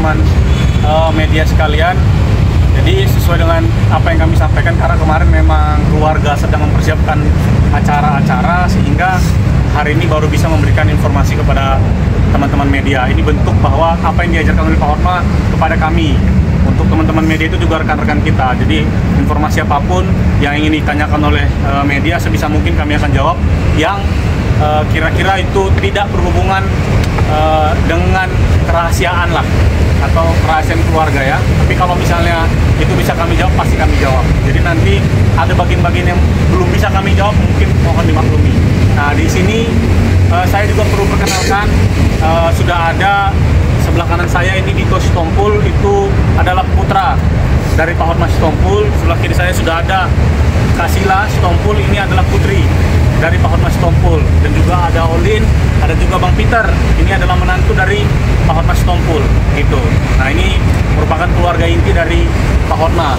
teman-teman media sekalian. Jadi sesuai dengan apa yang kami sampaikan, karena kemarin memang keluarga sedang mempersiapkan acara-acara, sehingga hari ini baru bisa memberikan informasi kepada teman-teman media. Ini bentuk bahwa apa yang diajarkan oleh Pak Hotma kepada kami. Untuk teman-teman media itu juga rekan-rekan kita. Jadi informasi apapun yang ingin ditanyakan oleh media, sebisa mungkin kami akan jawab, yang kira-kira itu tidak berhubungan dengan kerahasiaan lah, atau kerahasiaan keluarga ya. Tapi kalau misalnya itu bisa kami jawab, pasti kami jawab. Jadi nanti ada bagian-bagian yang belum bisa kami jawab, mungkin mohon dimaklumi. Nah, di sini saya juga perlu perkenalkan, sudah ada sebelah kanan saya ini Dito Sitompul, itu adalah putra dari Pak Hotma Sitompul. Sebelah kiri saya sudah ada Kasila Sitompul, ini adalah putri dari Pak Hotma Sitompul. Dan juga ada Olin, ada juga Bang Peter, ini adalah menantu dari Pak Hotma Sitompul gitu. Nah, ini merupakan keluarga inti dari Pak Hotma.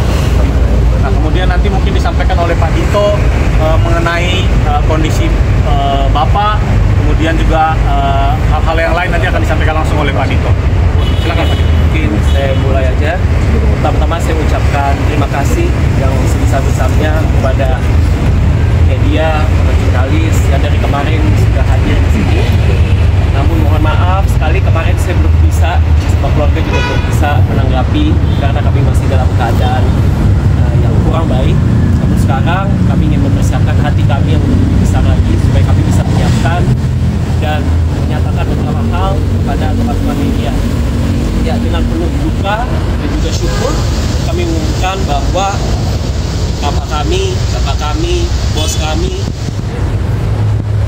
Nah, kemudian nanti mungkin disampaikan oleh Pak Dito mengenai kondisi Bapak, kemudian juga hal-hal yang lain nanti akan disampaikan langsung oleh Pak Dito. Silakan Pak Dito. Mungkin saya mulai aja. Pertama-tama saya ucapkan terima kasih yang sebesar-besarnya kepada media, jurnalis yang dari kemarin sudah hadir di sini. Namun mohon maaf sekali, kemarin saya belum bisa, sama keluarga juga belum bisa menanggapi karena kami masih dalam keadaan yang kurang baik. Namun sekarang kami ingin mempersiapkan hati kami yang lebih besar lagi supaya kami bisa menyiapkan dan menyatakan beberapa hal kepada teman-teman media. Ya, dengan penuh duka dan juga syukur kami mengumumkan bahwa bapak kami, bos kami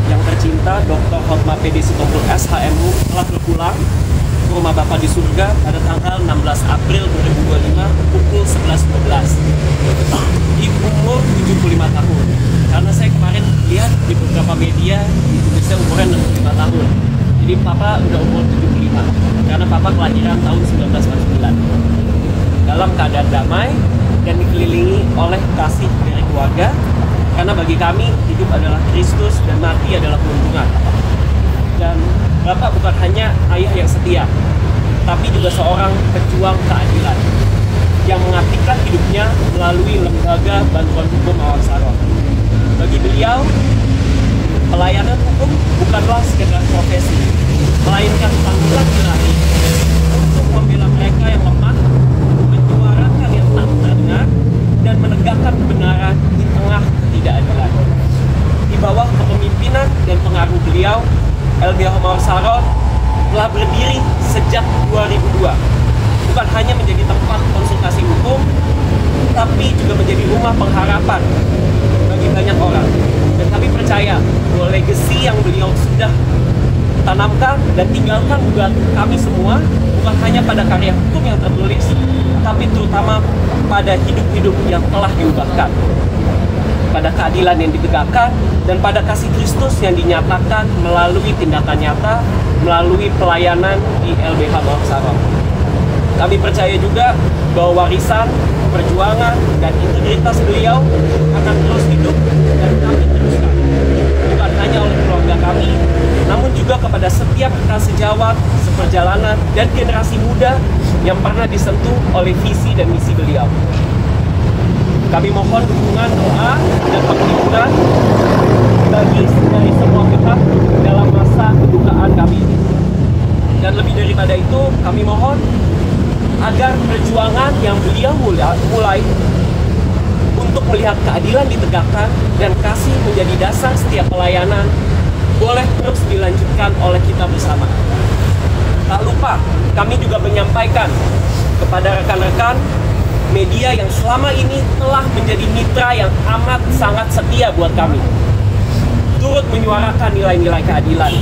yang tercinta Dr. Hotma PD Sitompul SHMU telah berpulang ke rumah Bapak di surga pada tanggal 16 April 2025 pukul 11.12 di umur 75 tahun. Karena saya kemarin lihat di beberapa media ditulisnya umurnya 65 tahun. Jadi Papa udah umur 75 karena Papa kelahiran tahun 1949 dalam keadaan damai dan dikelilingi oleh kasih dari keluarga. Karena bagi kami hidup adalah Kristus dan mati adalah keuntungan. Dan Bapak bukan hanya ayah yang setia, tapi juga seorang pejuang keadilan yang mengabdikan hidupnya melalui lembaga bantuan hukum Mawar Saron. Bagi beliau, pelayanan hukum bukanlah sekedar profesi, melainkan panggilan ilahi untuk membela mereka yang lemah, menyuarakan yang tak terdengar, dan menegakkan kebenaran di tengah ketidakadilan. Di bawah kepemimpinan dan pengaruh beliau, LBH Mawar Saron telah berdiri sejak 2002. Bukan hanya menjadi tempat konsultasi hukum, tapi juga menjadi rumah pengharapan bagi banyak orang. Dan kami percaya bahwa legacy yang beliau sudah tanamkan dan tinggalkan buat kami semua bukan hanya pada karya hukum yang tertulis, tapi terutama pada hidup-hidup yang telah diubahkan, pada keadilan yang ditegakkan, dan pada kasih Kristus yang dinyatakan melalui tindakan nyata, melalui pelayanan di LBH Mawar Saron. Kami percaya juga bahwa warisan, perjuangan, dan integritas beliau akan terus hidup dan kami teruskan. Bukan hanya oleh keluarga kami, namun juga kepada setiap sejawat, seperjalanan, dan generasi muda yang pernah disentuh oleh visi dan misi beliau. Kami mohon dukungan doa dan penghibur dari semua pihak dalam masa kedukaan kami ini. Dan lebih daripada itu, kami mohon agar perjuangan yang beliau mulai untuk melihat keadilan ditegakkan dan kasih menjadi dasar setiap pelayanan boleh terus dilanjutkan oleh kita bersama. Tak lupa, kami juga menyampaikan kepada rekan-rekan media yang selama ini telah menjadi mitra yang amat sangat setia buat kami, turut menyuarakan nilai-nilai keadilan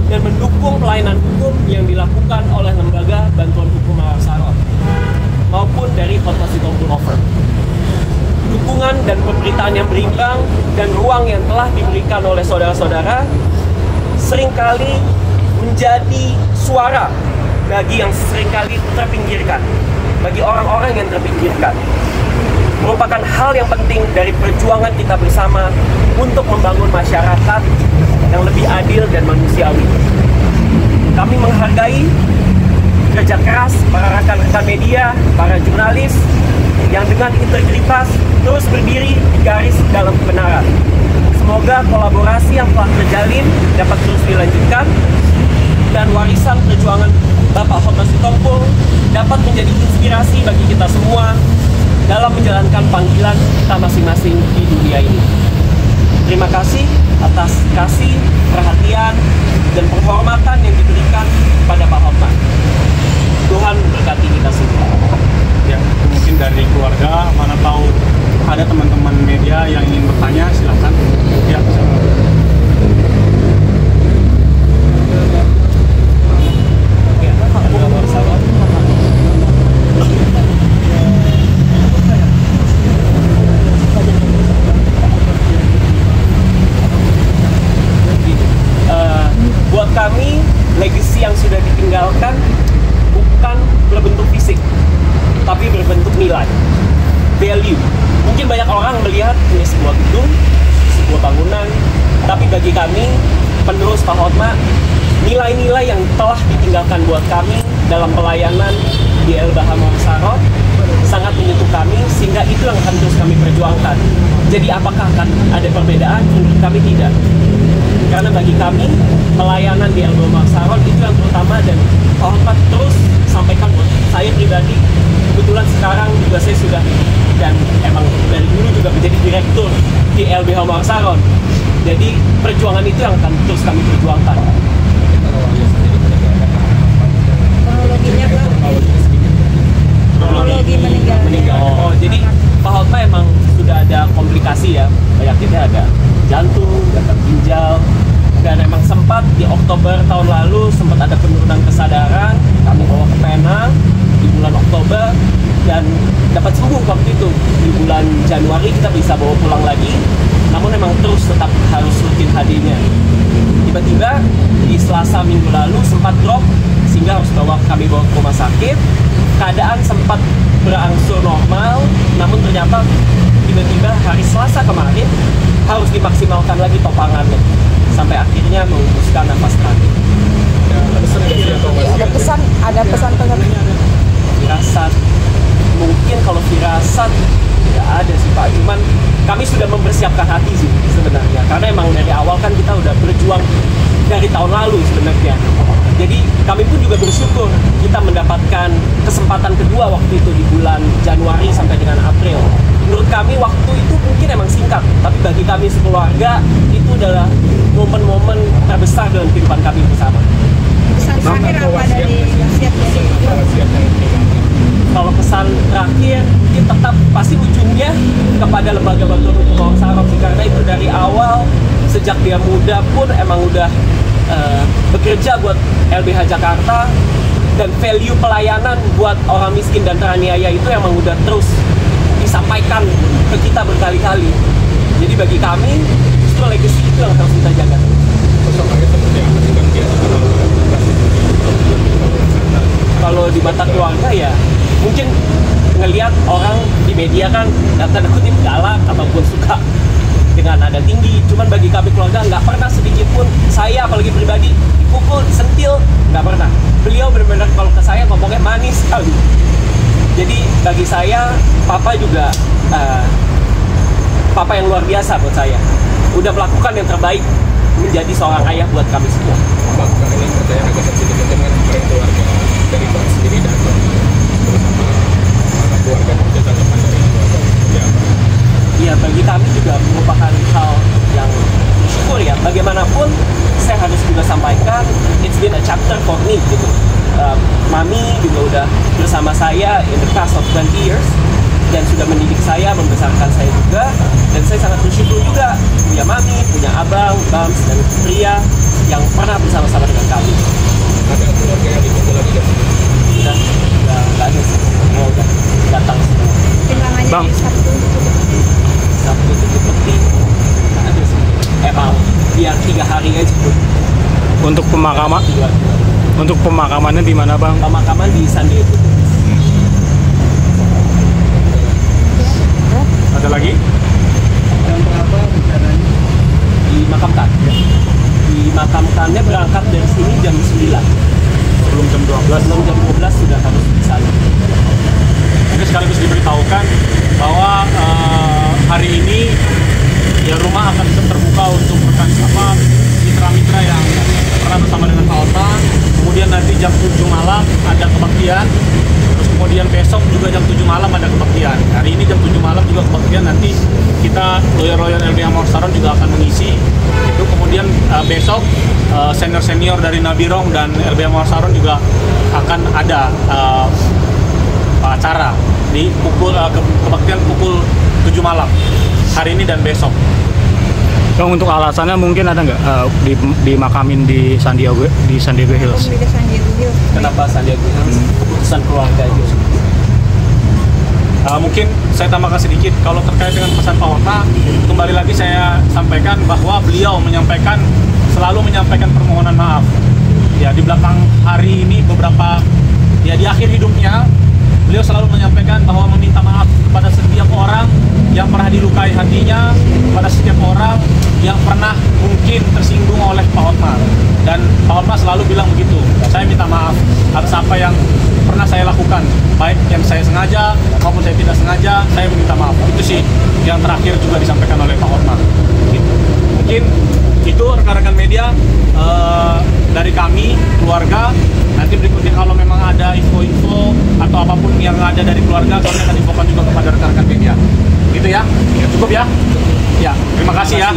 dan mendukung pelayanan hukum yang dilakukan oleh lembaga bantuan hukum Mawar Saron maupun dari Hotma Sitompul Over. Dukungan dan pemberitaan yang berimbang dan ruang yang telah diberikan oleh saudara-saudara seringkali menjadi suara bagi yang seringkali terpinggirkan, bagi orang-orang yang terpinggirkan. Merupakan hal yang penting dari perjuangan kita bersama untuk membangun masyarakat yang lebih adil dan manusiawi. Kami menghargai kerja keras para rekan-rekan media, para jurnalis yang dengan integritas terus berdiri di garis dalam kebenaran. Semoga kolaborasi yang telah terjalin dapat terus dilanjutkan dan warisan perjuangan Bapak Hotma Sitompul dapat menjadi inspirasi bagi kita semua dalam menjalankan panggilan kita masing-masing di dunia ini. Terima kasih atas kasih, perhatian, dan penghormatan yang diberikan kepada Pak Hotma. Tuhan berkati kita semua. Ya, mungkin dari keluarga, mana tahu ada teman-teman media yang ingin bertanya, silakan. Ya, buat kami, legacy yang sudah ditinggalkan bukan berbentuk fisik, tapi berbentuk nilai, value. Mungkin banyak orang melihat ini sebuah gedung, sebuah bangunan, tapi bagi kami, penerus Pak Hotma, nilai-nilai yang telah ditinggalkan buat kami dalam pelayanan di LBH Mongsarot sangat menyentuh kami, sehingga itu yang akan terus kami perjuangkan. Jadi apakah akan ada perbedaan? Menurut kami tidak. Karena bagi kami, pelayanan di LBH Mongsarot itu yang terutama, dan Pak Hotma terus sampaikan buat saya pribadi. Kebetulan sekarang juga saya sudah, dan emang dari dulu juga menjadi direktur di LBH Mongsarot. Jadi perjuangan itu yang akan terus kami perjuangkan. Kronologinya Pak? Kronologi meninggal. Oh, jadi Pak Hotma emang sudah ada komplikasi ya. Penyakitnya ada jantung, gagal ginjal, dan emang sempat di Oktober tahun lalu sempat ada penurunan kesadaran. Kami bawa ke Penang di bulan Oktober dan dapat sembuh waktu itu. Di bulan Januari kita bisa bawa pulang lagi, namun emang terus tetap harus rutin hadirnya. Tiba-tiba di Selasa minggu lalu sempat drop, sehingga harus kami bawa ke rumah sakit. Keadaan sempat berangsur normal, namun ternyata tiba-tiba hari Selasa kemarin harus dimaksimalkan lagi topangannya sampai akhirnya mengembuskan nafas terakhir. Ada pesan Firasat, mungkin kalau firasat tidak ada sih Pak, cuman kami sudah mempersiapkan hati sih sebenarnya, karena emang dari awal kan kita udah berjuang dari tahun lalu sebenarnya. Jadi kami pun juga bersyukur kita mendapatkan kesempatan kedua waktu itu di bulan Januari sampai dengan April. Menurut kami waktu itu mungkin emang singkat, tapi bagi kami sekeluarga itu adalah momen-momen terbesar dalam kehidupan kami bersama. pesan terakhir apa dari wasiat dari Kalau pesan terakhir mungkin tetap pasti ujungnya kepada lembaga bantuan hukum Mongsarot sih, karena itu dari awal sejak dia muda pun emang udah bekerja buat LBH Jakarta, dan value pelayanan buat orang miskin dan teraniaya itu emang udah terus disampaikan ke kita berkali-kali. Jadi bagi kami justru legacy itu yang harus kita jaga. Kalau di mata keluarga ya mungkin ngelihat orang di media kan tanda kutip galak ataupun suka dengan nada tinggi, cuman bagi kami keluarga nggak pernah sedikit pun saya apalagi pribadi dipukul, disentil, nggak pernah. Beliau benar-benar kalau ke saya ngomongnya manis sekali. Jadi bagi saya papa juga papa yang luar biasa buat saya, udah melakukan yang terbaik menjadi seorang ayah buat kami semua. Bang, karena ini pertanyaan agak sensitif dengan keluarga dari Bang sendiri dan bersama keluarga dan juga tanggapan dari keluarga seperti apa? Iya, bagi kami juga merupakan hal yang bersyukur ya. Bagaimanapun saya harus juga sampaikan, it's been a chapter for me gitu. Mami juga udah bersama saya in the past of 20 years dan sudah mendidik saya, membesarkan saya juga, dan saya sangat bersyukur juga punya mami, punya abang, Bams, dan Pria yang pernah bersama-sama dengan kami. Ada keluarga yang ditunggu lagi kan? Udah nggak ada sih, semua udah datang semua. Timbangannya Bang. Sabtu Sabtu itu penting, nggak ada sih. Emang biar 3 hari aja. untuk pemakaman, untuk pemakamannya di mana Bang? Pemakaman di San Diego. Ada lagi? Jam berapa rencananya? Dimakamkan. Dimakamkannya berangkat dari sini jam 9. sebelum jam 12. Sebelum jam 12 sudah harus di sana. Mungkin sekaligus diberitahukan bahwa hari ini ya rumah akan tetap terbuka untuk rekan mitra-mitra yang pernah bersama dengan Pak Otma. Kemudian nanti jam 7 malam ada kebaktian. Terus kemudian besok juga jam 7 malam ada kebaktian. Hari ini jam 7 malam juga kebaktian, nanti kita lawyer-lawyer LBH Mawar Saron juga akan mengisi. Itu kemudian besok senior-senior dari Nabirong dan LBH Mawar Saron juga akan ada acara di kebaktian pukul 7 malam hari ini dan besok. Bang, untuk alasannya mungkin ada nggak dimakamin di San Diego Hills? Di San Diego Hills. Kenapa San Diego Hills? Keputusan keluarga itu. Mungkin saya tambahkan sedikit kalau terkait dengan pesan Pak Otma. Kembali lagi saya sampaikan bahwa beliau selalu menyampaikan permohonan maaf. Ya, di belakang hari ini di akhir hidupnya beliau selalu menyampaikan bahwa meminta maaf kepada setiap orang yang pernah dilukai hatinya, kepada setiap orang yang pernah mungkin tersinggung oleh Pak Otma. Dan Pak Otma selalu bilang begitu, saya minta maaf atas apa yang pernah saya lakukan, baik yang saya sengaja maupun saya tidak sengaja, saya minta maaf. Itu sih yang terakhir juga disampaikan oleh Pak Otma. Gitu. Mungkin itu rekan-rekan media dari kami, keluarga. Nanti berikutnya kalau memang ada info-info atau apapun yang ada dari keluarga, kami akan infokan juga kepada rekan-rekan media. Gitu ya, cukup ya? Ya, terima kasih ya.